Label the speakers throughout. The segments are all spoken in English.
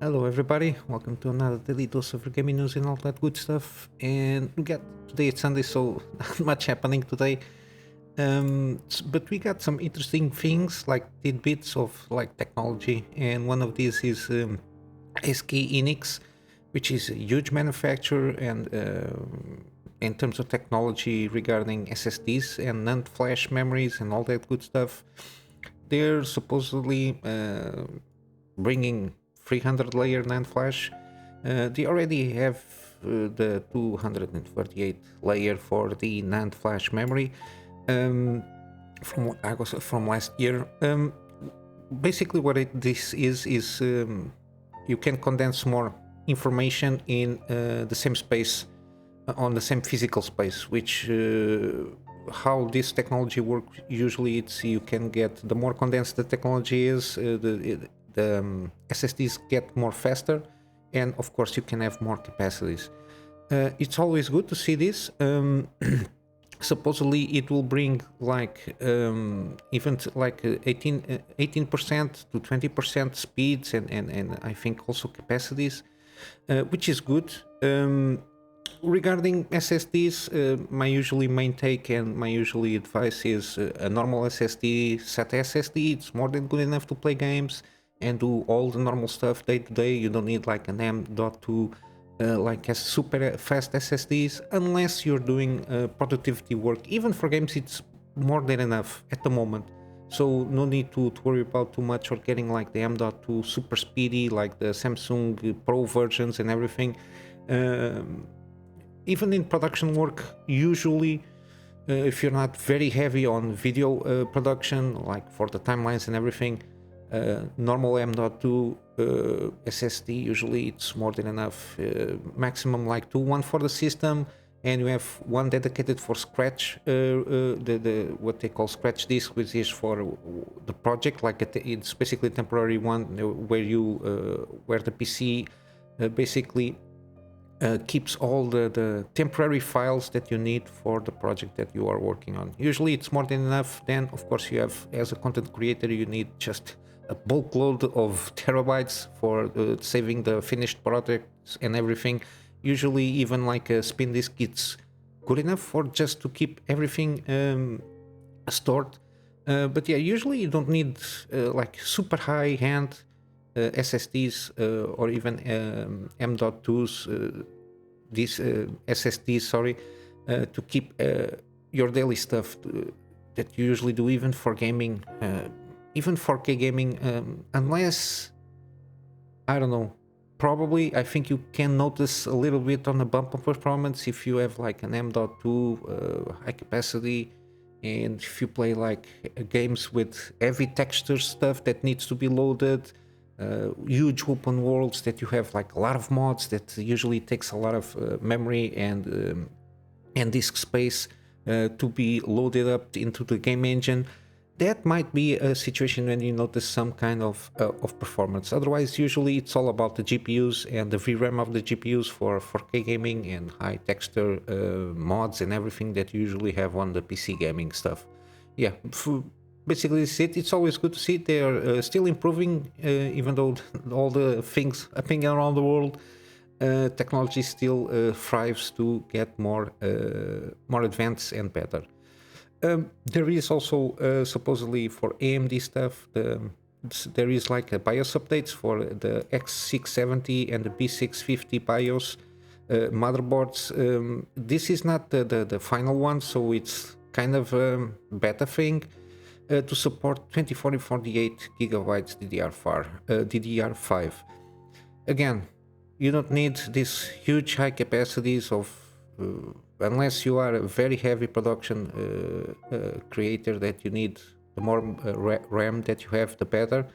Speaker 1: Hello everybody, welcome to another daily dose of gaming news and all that good stuff. And we got today it's Sunday, so not much happening today. But we got some interesting things like tidbits of like technology, and one of these is SK Enix, which is a huge manufacturer and in terms of technology regarding SSDs and NAND flash memories and all that good stuff. They're supposedly bringing 300 layer NAND flash. They already have the 238 layer for the NAND flash memory from what I was from last year. Basically, what this is you can condense more information in the same space on the same physical space, which how this technology works usually it's you can get the more condensed the technology is the SSDs get more faster, and of course you can have more capacities. It's always good to see this. Supposedly it will bring like even like 18% to 20% speeds and I think also capacities, which is good. Regarding SSDs, my usually main take and my usually advice is a normal SSD, SATA SSD. It's more than good enough to play games and do all the normal stuff day to day. You don't need like an M.2 like a super fast SSDs unless you're doing productivity work. Even for games it's more than enough at the moment, so no need to worry about too much or getting like the M.2 super speedy like the Samsung Pro versions and everything. Even in production work, usually if you're not very heavy on video production like for the timelines and everything, normal M.2 SSD usually it's more than enough. Maximum like one for the system, and you have one dedicated for scratch, the what they call scratch disk, which is for the project. Like it's basically a temporary one where you where the PC basically keeps all the temporary files that you need for the project that you are working on. Usually it's more than enough. Then of course you have, as a content creator, you need just a bulk load of terabytes for saving the finished products and everything. Usually even like a spin disk it's good enough for just to keep everything stored. But yeah, usually you don't need like super high end SSDs or even M.2s, these SSDs, sorry, to keep your daily stuff that you usually do, even for gaming, even 4K gaming, unless, I don't know, probably I think you can notice a little bit on the bump of performance if you have like an M.2 high capacity, and if you play like games with heavy texture stuff that needs to be loaded, huge open worlds that you have like a lot of mods that usually takes a lot of memory and disk space to be loaded up into the game engine. That might be a situation when you notice some kind of performance. Otherwise, usually it's all about the GPUs and the VRAM of the GPUs for 4K gaming and high texture mods and everything that you usually have on the PC gaming stuff. Yeah, basically it's it. It's always good to see they are still improving, even though all the things happening around the world. Technology still thrives to get more advanced and better. There is also supposedly for AMD stuff, there is like a BIOS updates for the X670 and the B650 BIOS motherboards. This is not the final one, so it's kind of a beta thing to support 24 and 48 gigabytes DDR5. Again, you don't need these huge high capacities of unless you are a very heavy production creator, that you need the more RAM that you have, the better.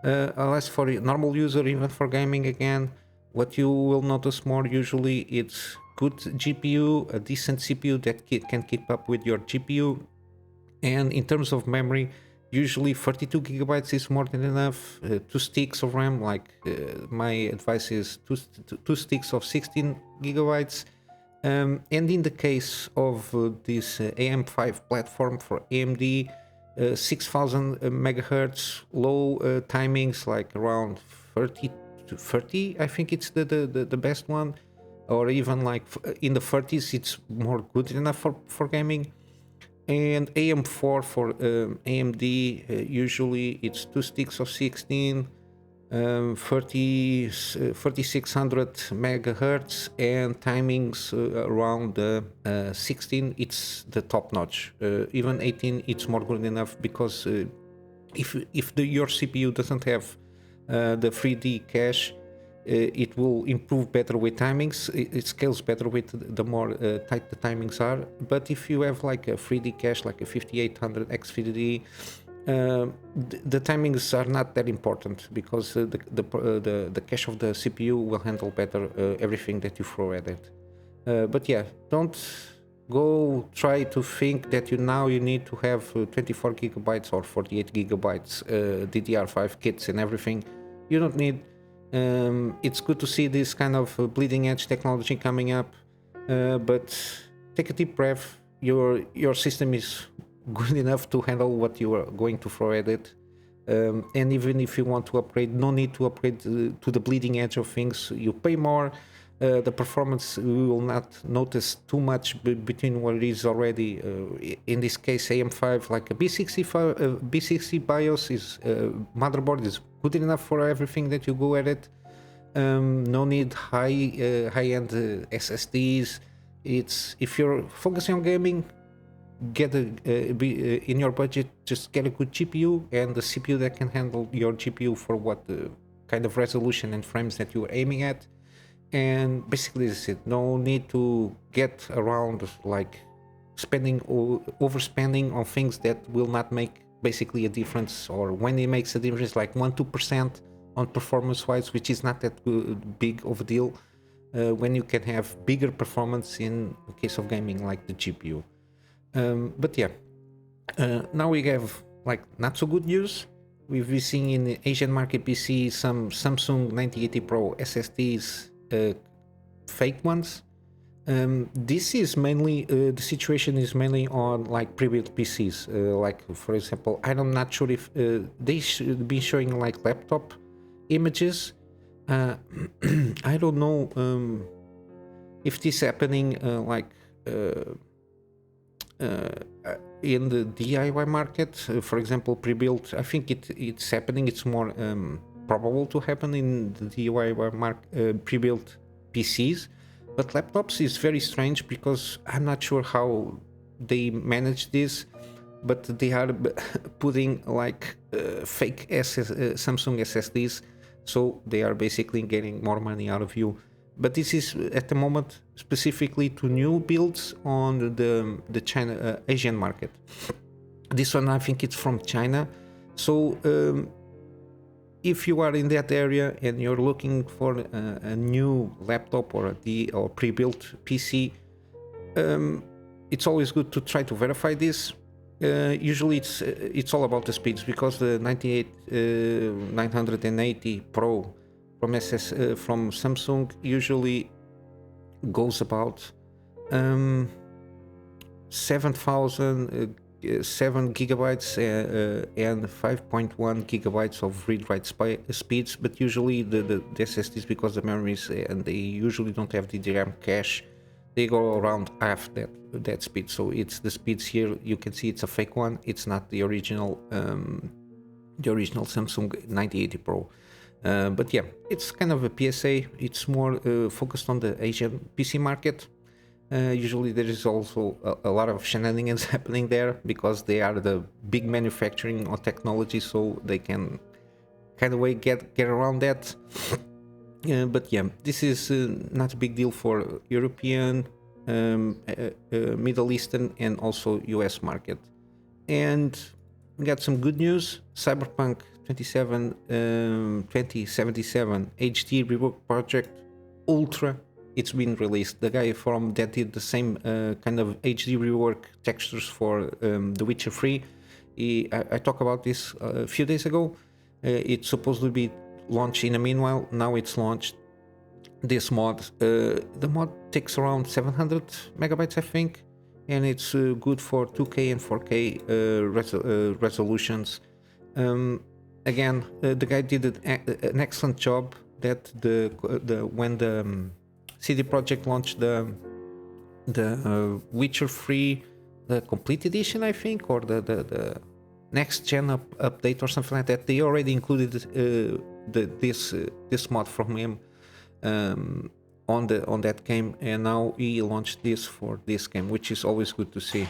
Speaker 1: Unless for a normal user, even for gaming, again, what you will notice more usually it's good GPU, a decent CPU that can keep up with your GPU. And in terms of memory, usually 32 gigabytes is more than enough. 2 sticks of RAM, like my advice is two sticks of 16 gigabytes. And in the case of this AM5 platform for AMD, 6000 megahertz, low timings like around 30 to 30. I think it's the best one, or even like in the 30s. It's more good enough for gaming. And AM4 for AMD, usually it's 2 sticks of 16, 3600 megahertz, and timings around 16. It's the top notch. Even 18, it's more good enough, because if your CPU doesn't have the 3D cache, it will improve better with timings. It scales better with the more tight the timings are. But if you have like a 3D cache, like a 5800 X3D, the timings are not that important, because the cache of the CPU will handle better everything that you throw at it. But yeah, don't go try to think that you need to have 24 gigabytes or 48 gigabytes DDR5 kits and everything. You don't need. It's good to see this kind of bleeding edge technology coming up, but take a deep breath. Your system is good enough to handle what you are going to throw at it, and even if you want to upgrade, no need to upgrade to the bleeding edge of things. You pay more. The performance, we will not notice too much between what it is already. In this case, AM5, like a B60 BIOS is motherboard is good enough for everything that you go at it. No need high-end SSDs. It's, if you're focusing on gaming, get in your budget, just get a good GPU and the CPU that can handle your GPU for what kind of resolution and frames that you're aiming at. And basically that's it. No need to get around like overspending on things that will not make basically a difference, or when it makes a difference like 1-2% on performance wise, which is not that big of a deal when you can have bigger performance in case of gaming like the GPU. But yeah, now we have like not so good news. We've been seeing in the Asian market PC some Samsung 9080 Pro SSDs, fake ones. This is mainly the situation is mainly on like pre-built PCs, like for example, I'm not sure if they should be showing like laptop images. I don't know if this is happening like in the DIY market, for example, pre-built. I think it's happening. It's more probable to happen in the DIY pre-built PCs, but laptops is very strange, because I'm not sure how they manage this, but they are putting like fake Samsung SSDs, so they are basically getting more money out of you. But this is at the moment specifically to new builds on the China Asian market. This one, I think it's from China. So if you are in that area and you're looking for a new laptop or or pre-built PC, it's always good to try to verify this. Usually it's all about the speeds, because the 980 Pro from Samsung usually goes about 7 gigabytes and 5.1 gigabytes of read-write speeds, but usually the SSDs, because the memories and they usually don't have the DRAM cache, they go around half that speed. So it's the speeds here, you can see it's a fake one. It's not the original Samsung 9080 Pro. But yeah, it's kind of a PSA. It's more focused on the Asian PC market. Usually there is also a lot of shenanigans happening there, because they are the big manufacturing or technology, so they can kind of way get around that. But yeah, this is not a big deal for European, Middle Eastern, and also US market. And we got some good news. Cyberpunk 2077 HD Reworked Project Ultra, it's been released. The guy that did the same kind of HD rework textures for The Witcher 3, I talked about this a few days ago. It's supposed to be launched in the meanwhile. Now it's launched. This mod, the mod takes around 700 megabytes, I think. and it's good for 2K and 4K resolutions. Again, the guy did an excellent job. That when the CD Projekt launched the Witcher 3, the complete edition, I think, or the next gen update or something like that, they already included this mod from him on that game, and now he launched this for this game, which is always good to see.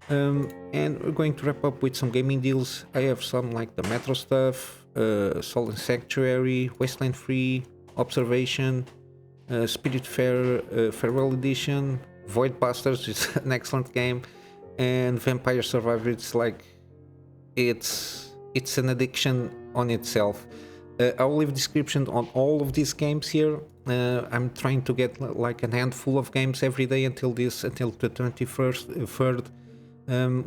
Speaker 1: And we're going to wrap up with some gaming deals. I have some like the Metro stuff, Soul and Sanctuary, Wasteland 3, Observation, Spiritfarer Farewell Edition, Void Busters is an excellent game, and Vampire Survivor. It's like it's an addiction on itself. I'll leave a description on all of these games here. I'm trying to get like a handful of games every day until the 23rd.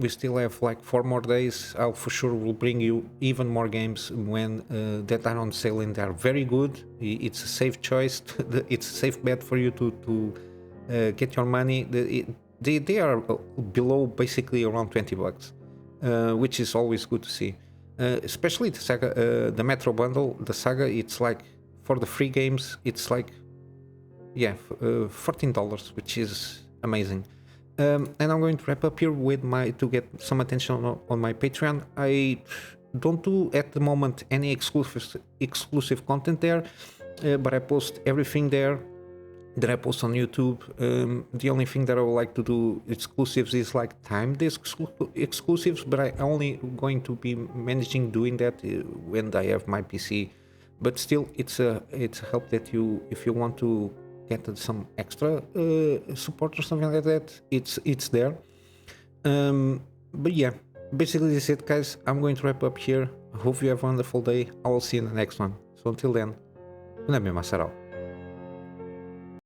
Speaker 1: We still have like 4 more days. I'll for sure will bring you even more games when that are on sale, and they are very good. It's a safe choice. It's a safe bet for you to get your money. They are below basically around $20, which is always good to see. Especially the Saga, the Metro bundle, the Saga. It's like for the free games, it's like $14, which is amazing. And I'm going to wrap up here with to get some attention on my Patreon. I don't do at the moment any exclusive content there, but I post everything there that I post on YouTube. The only thing that I would like to do exclusives is like timed exclusives, but I only going to be managing doing that when I have my PC. But still, it's a help that if you want to get some extra support or something like that, it's there. But yeah, basically that's it, guys. I'm going to wrap up here. I hope you have a wonderful day. I will see you in the next one. So until then, Kunamy Master out.